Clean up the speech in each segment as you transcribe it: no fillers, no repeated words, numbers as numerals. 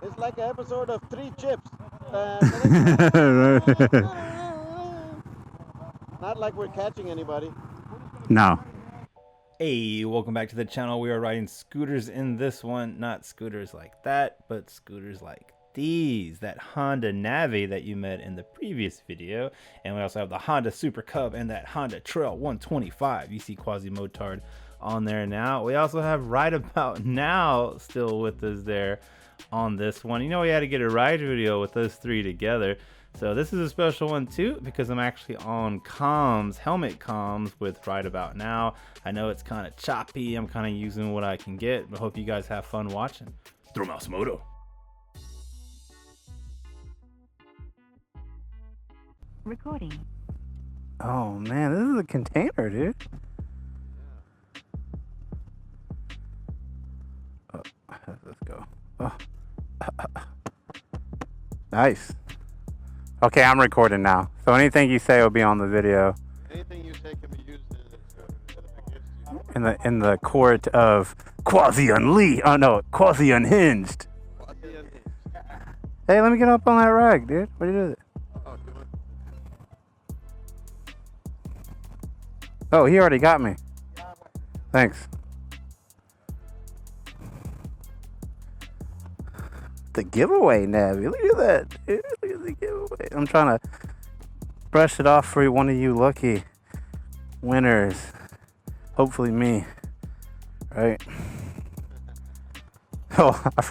It's like an episode of Three Chips. Not like we're catching anybody. No. Hey, welcome back to the channel. We are riding scooters in this one. Not scooters like that, but scooters like these. That Honda Navi that you met in the previous video. And we also have the Honda Super Cub and that Honda Trail 125. You see Quasimotard on there now. We also have Right About Now still with us there on this one. You know, we had to get a ride video with those three together. So this is a special one too because I'm actually on comms, helmet comms with Right About Now. I know it's kind of choppy. I'm kind of using what I can get, but hope you guys have fun watching. ThrillMouseMoto. Recording. Oh man, this is a container, dude. Oh, let's go. Oh. Nice. Okay, I'm recording now. So anything you say will be on the video. Anything you say can be used In the court of Quasi Unhinged. Hey, let me get up on that rag, dude. What do you do with it? Oh, he already got me. Thanks. The giveaway, Navi. Look at that, dude. Look at the giveaway. I'm trying to brush it off for one of you lucky winners. Hopefully me. Right? Oh, I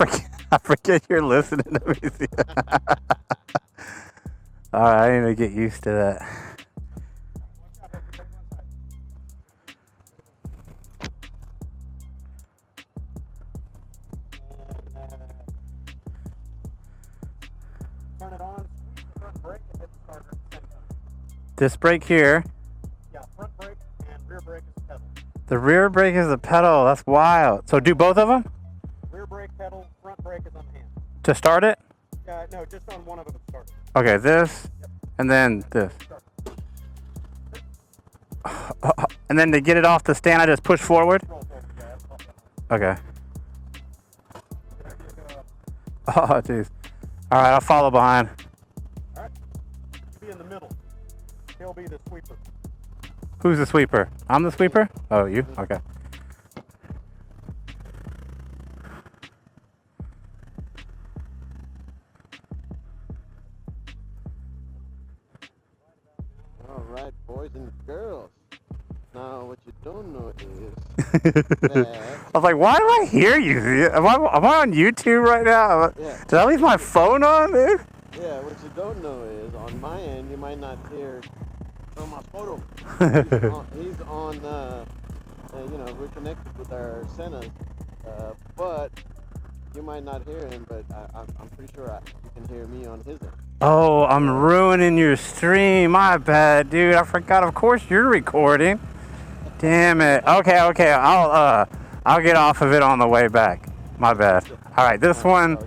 forget you're listening to me. Alright, I need to get used to that. Turn it on, front brake, and hit the starter at the same time. This brake here. Yeah, front brake and rear brake is the pedal. The rear brake is the pedal. That's wild. So do both of them? Rear brake pedal, front brake is on the hand. To start it? No, just on one of them to start it. Okay, this, and then this. And then to get it off the stand, I just push forward? Roll forward, yeah. Okay. Oh, jeez. All right, I'll follow behind. All right. You be in the middle. He'll be the sweeper. Who's the sweeper? I'm the sweeper? Oh, you? Okay. All right, boys and girls. Now, what you don't know is I was like, why do I hear you? Am I on YouTube right now? Yeah. Did I leave my phone on, dude? Yeah, what you don't know is on my end, you might not hear ThrillMouseMoto. He's on, you know, we're connected with our centers, but you might not hear him, but I'm pretty sure you can hear me on his end. Oh, I'm ruining your stream. My bad, dude. I forgot. Of course you're recording. Damn it. Okay. I'll get off of it on the way back. My bad. All right, this one.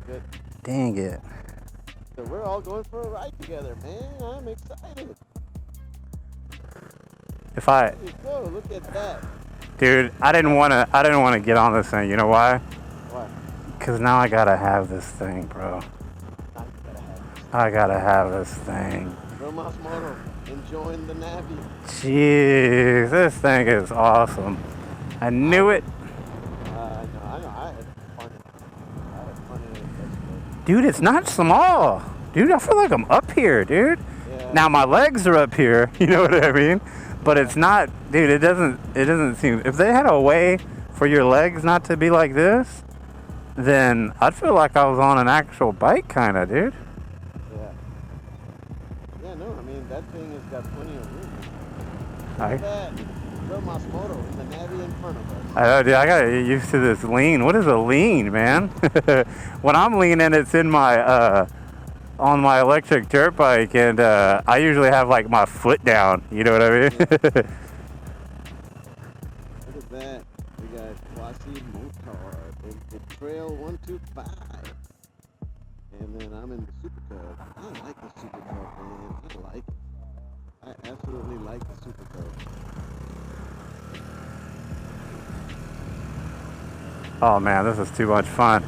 Dang it. So we're all going for a ride together, man. I'm excited. There you go. Look at that. Dude, I didn't want to get on this thing. You know why? What? Because now I gotta have this thing, bro. I gotta have this thing. ThrillMouseMoto, enjoying the Navi. Jeez, this thing is awesome. I knew it. I know. I had fun in it. Dude, it's not small. Dude, I feel like I'm up here, dude. Yeah. Now my legs are up here, you know what I mean? But it's not, dude, it doesn't seem, if they had a way for your legs not to be like this, then I'd feel like I was on an actual bike kind of, dude. Yeah, no, I mean, that thing has got plenty of room. Hi. Look at that. ThrillMouseMoto and the Navi in front of us. I know, dude, I gotta get used to this lean. What is a lean, man? When I'm leaning, it's in my, on my electric dirt bike, and I usually have like my foot down, you know what I mean? Look at that. We got Quasimotard and the Trail 125. And then I'm in the Super Cub. I like the Super Cub, man. I like it. I absolutely like the Super Cub. Oh man, this is too much fun.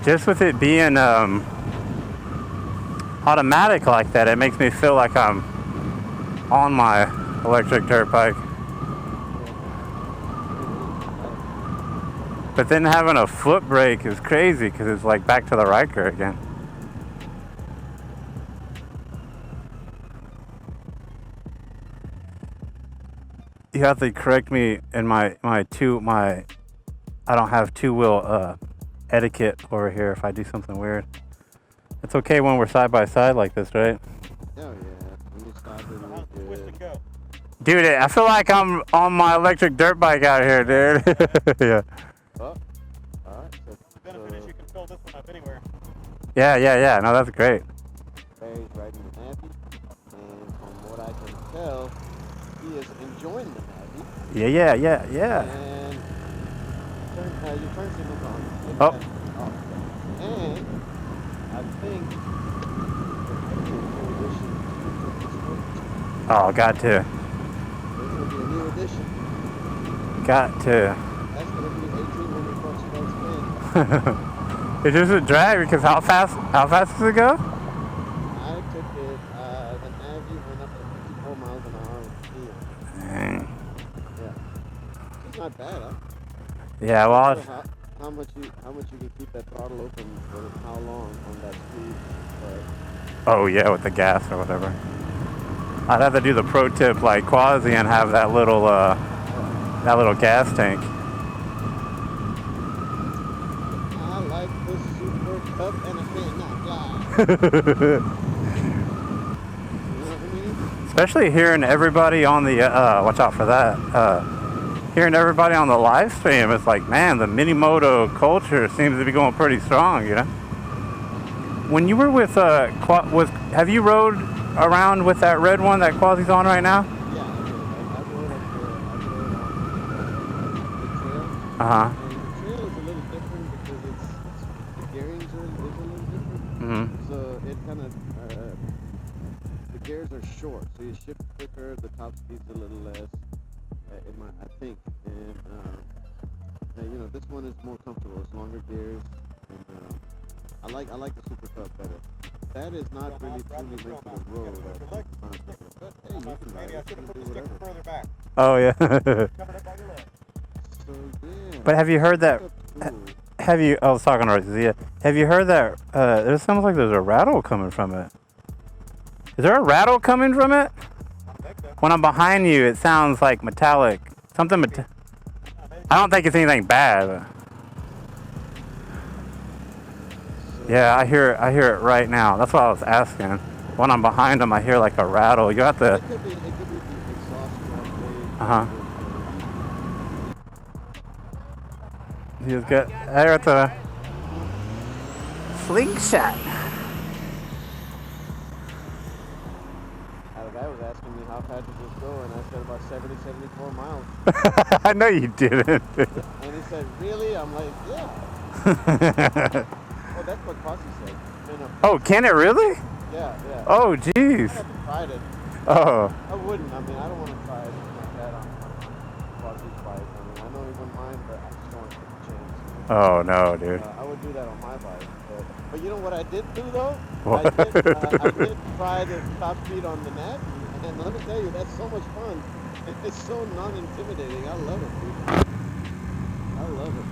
Just with it being automatic like that, it makes me feel like I'm on my electric dirt bike. But then having a foot brake is crazy because it's like back to the Ryker again. You have to correct me in my I don't have two-wheel etiquette over here if I do something weird. It's okay when we're side by side like this, right? Oh yeah. When you stop it, you're good. Dude, I feel like I'm on my electric dirt bike out here, dude. Yeah. Oh, alright. So, benefit is you can fill this one up anywhere. Yeah. No, that's great. Barry's riding the Navi, and from what I can tell, he is enjoying the Navi. Yeah. And your turn signal's on. Oh. And I think Oh, got to. there's going to be a new addition. Got to. That's going to be 1800 bucks spin. It doesn't drag because how fast does it go? I took it, the Navi went up to 54 miles an hour with speed. Dang. Yeah. It's not bad, huh? Yeah, well, How much you can keep that throttle open for how long on that speed? oh yeah, with the gas or whatever. I'd have to do the pro tip like Quasi and have that little gas tank. I like this Super Cup and I cannot fly. You know what I mean? Especially hearing everybody on the watch out for that. Hearing everybody on the live stream, it's like, man, the mini moto culture seems to be going pretty strong, you know. When you were with have you rode around with that red one that Quasi's on right now? Yeah, I rode up the trail. Uh-huh. And the trail is a little different because the gearings is a little different. Mm-hmm. So it kind of, the gears are short, so you shift quicker, the top speed's a little less, I think. And, you know, this one is more comfortable, it's longer gears, and I like the Super Cup better. That is not really truly meant for the road. But hey, you can ride it, you can do whatever. Further back. Oh yeah. Cover it up by your leg. So yeah. But have you heard that? Cool. I was talking to Zia. Have you heard that? It sounds like there's a rattle coming from it. Is there a rattle coming from it? When I'm behind you, it sounds like metallic. Something I don't think it's anything bad. But yeah, I hear it right now. That's what I was asking. When I'm behind them, I hear like a rattle. You have to. It could be the exhaust plate. Uh-huh. He's got there at the slingshot. The guy was asking me how fast does this go, and I said about 70, 74 miles. I know you didn't. And he said, really? I'm like, yeah. Well, that's what Quasi said. Oh, can it really? Yeah. Oh, I jeez. haven't tried it. Oh. I wouldn't. I mean, I don't want to try it like that on Quasi's bike. I mean, I know he wouldn't mind, but I just don't want to take a chance. Oh no, dude. I would do that on my bike. But you know what I did do though? What? I did try the top speed on the Navi, and let me tell you, that's so much fun. It's so non-intimidating. I love it, dude. I love it.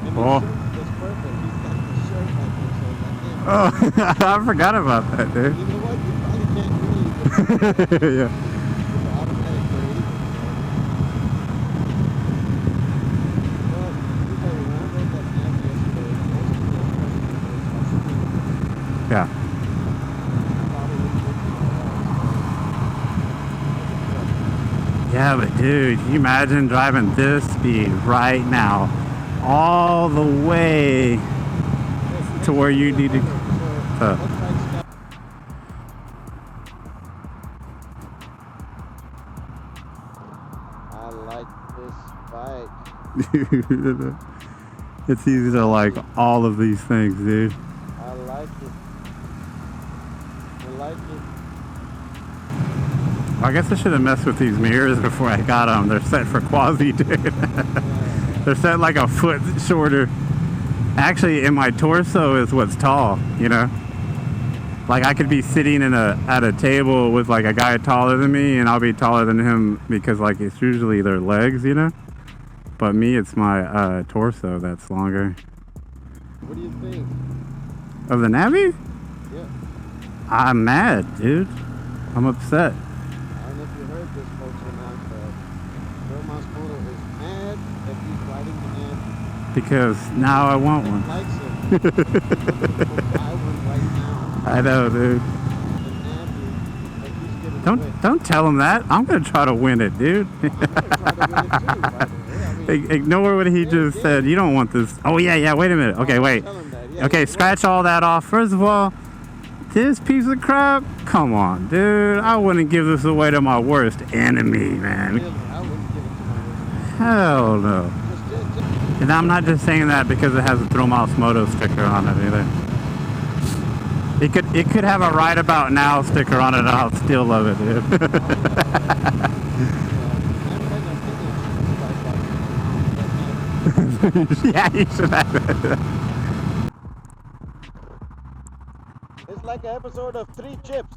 And the Well. shirt is perfect. He's got the shirt like this, so I can't. Oh, I forgot about that, dude. You know what? You probably can't really. Yeah. The automatic brake. But you know, when I rode that Navi yesterday, Yeah. Yeah, but dude, can you imagine driving this speed right now, all the way to where you need to. I like this bike. Dude, it's easy to like all of these things, dude. I like it. I like it. I guess I should have messed with these mirrors before I got them. They're set for Quasi, dude. They're set like a foot shorter. Actually, in my torso is what's tall, you know? Like I could be sitting at a table with like a guy taller than me, and I'll be taller than him because like it's usually their legs, you know? But me, it's my torso that's longer. What do you think? Of the Navi? Yeah. I'm mad, dude. I'm upset. I don't know if you heard this, folks, or not, but ThrillMouseMoto is mad that he's riding the Navi. Because now I want He one. likes it. He's looking to buy one right now. I know, dude. The Navi, like he's giving away. Don't tell him that. I'm gonna try to win it, dude. I'm gonna try to win it too, by the way. I mean, Ignore what he just said. You don't want this. Oh yeah. Wait a minute. Okay, wait. tell him that. Yeah, Okay, he's scratch all that off. First of all, this piece of crap. Come on, dude. I wouldn't give this away to my worst enemy, man. really, I wouldn't give it to my worst. Hell no. And I'm not just saying that because it has a ThrillMouseMoto sticker on it either. It could have a right about now sticker on it, and I'll still love it, dude. Yeah, you should have it. It's like an episode of Three Chips.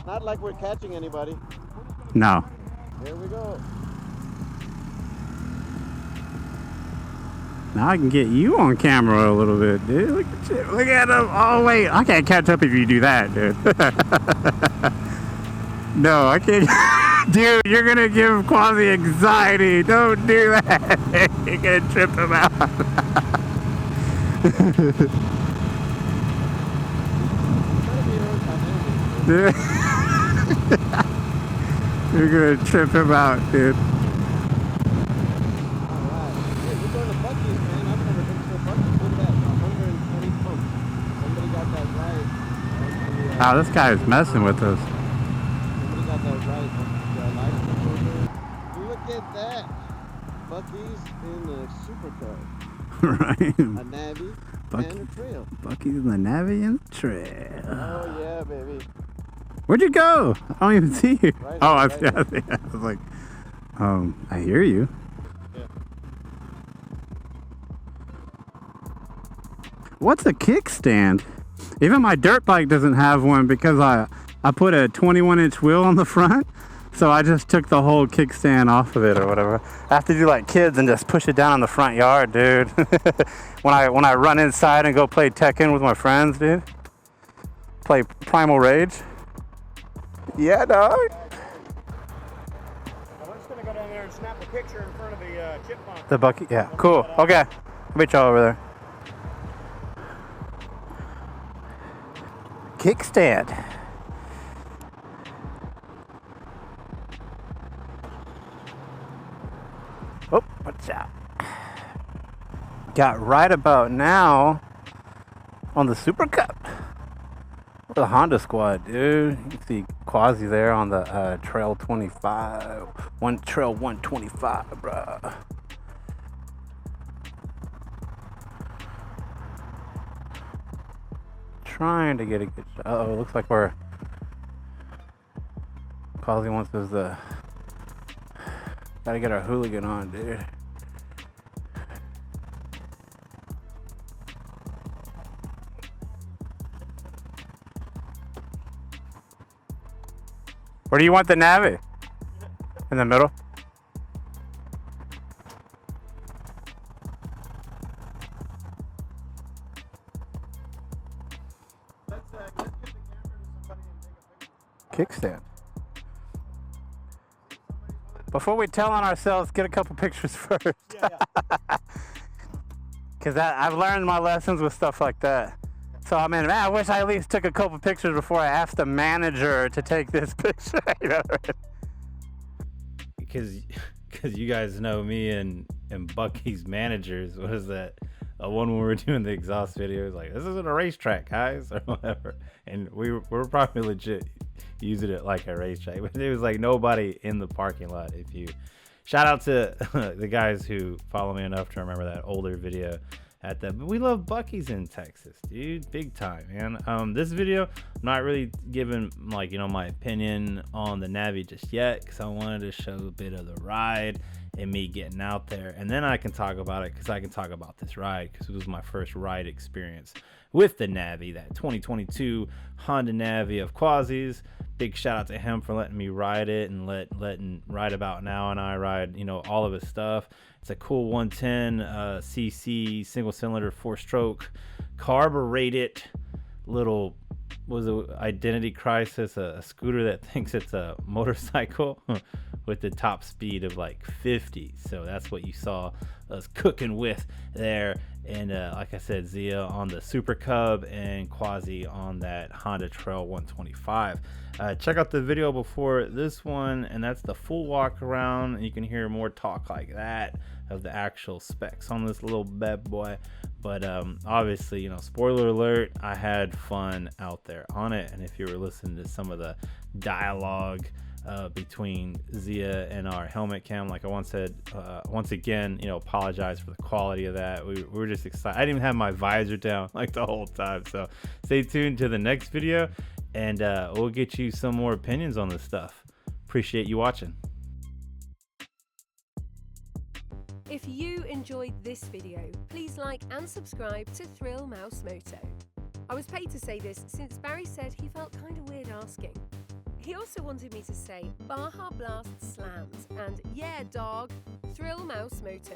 Not like we're catching anybody. No. Here we go. Now I can get you on camera a little bit, dude. Look at you. Look at him. Oh, wait. I can't catch up if you do that, dude. No, I can't. Dude, you're going to give Quasi anxiety. Don't do that. You're going to trip him out. Dude. You're going to trip him out, dude. Alright. Hey, we're going to Buc-ee's, man. I've never been to a Buc-ee's. Look at that. 120 pumps. Somebody got that right. Oh, this guy is messing with us. Somebody got that right. License holder. Look at that. Buc-ee's in the supercar. Right. A Navi and a Trail. Buc-ee's in the Navi and the Trail. Oh, yeah, baby. Where'd you go? I don't even see you. Right Oh, here, I right was like, I hear you. Yeah. What's a kickstand? Even my dirt bike doesn't have one because I put a 21-inch wheel on the front. So I just took the whole kickstand off of it or whatever. I have to do like kids and just push it down in the front yard, dude. when I run inside and go play Tekken with my friends, dude. Play Primal Rage. Yeah, dog. I'm just gonna go down there and snap a picture in front of the chipmunk. The bucket, yeah, cool. Okay, I'll meet y'all over there. Kickstand. Oh, watch out. Got right about now on the Super Cup. The Honda squad, dude. You can see Quasi there on the Trail 25. Trail 125, bruh. Trying to get a good shot. Uh-oh, looks like we're... Quasi wants us to... Gotta get our Hooligan on, dude. Where do you want the Navi? In the middle? Let's give the camera to somebody and take a picture. Kickstand. Before we tell on ourselves, get a couple pictures first. Yeah. Because I've learned my lessons with stuff like that. So I mean, man, I wish I at least took a couple pictures before I asked the manager to take this picture. You know? Because you guys know me and Bucky's managers. What is that? One when we were doing the exhaust videos, like, this isn't a racetrack, guys, or whatever. And we're probably legit using it like a racetrack, but there was like nobody in the parking lot. Shout out to the guys who follow me enough to remember that older video at that. But we love Buc-ee's in Texas, dude, big time, man. This video, I'm not really giving like, you know, my opinion on the Navi just yet, because I wanted to show a bit of the ride and me getting out there, and then I can talk about it, because I can talk about this ride because it was my first ride experience with the Navi, that 2022 Honda Navi of Quasi's. Big shout out to him for letting me ride it and letting Ride About Now and I ride, you know, all of his stuff. It's a cool 110 cc single cylinder 4-stroke carbureted little, was it Identity Crisis, a scooter that thinks it's a motorcycle with the top speed of like 50. So that's what you saw us cooking with there. And like I said, Zia on the Super Cub and Quasi on that Honda Trail 125. Check out the video before this one, and that's the full walk around. You can hear more talk like that of the actual specs on this little bad boy. But obviously, you know, spoiler alert, I had fun out there on it. And if you were listening to some of the dialogue between Zia and our helmet cam, like I once said, once again, you know, apologize for the quality of that. We were just excited. I didn't even have my visor down like the whole time. So stay tuned to the next video, and we'll get you some more opinions on this stuff. Appreciate you watching. If you enjoyed this video, please like and subscribe to ThrillMouseMoto. I was paid to say this since Barry said he felt kind of weird asking. He also wanted me to say Baja Blast slams and yeah dog, ThrillMouseMoto.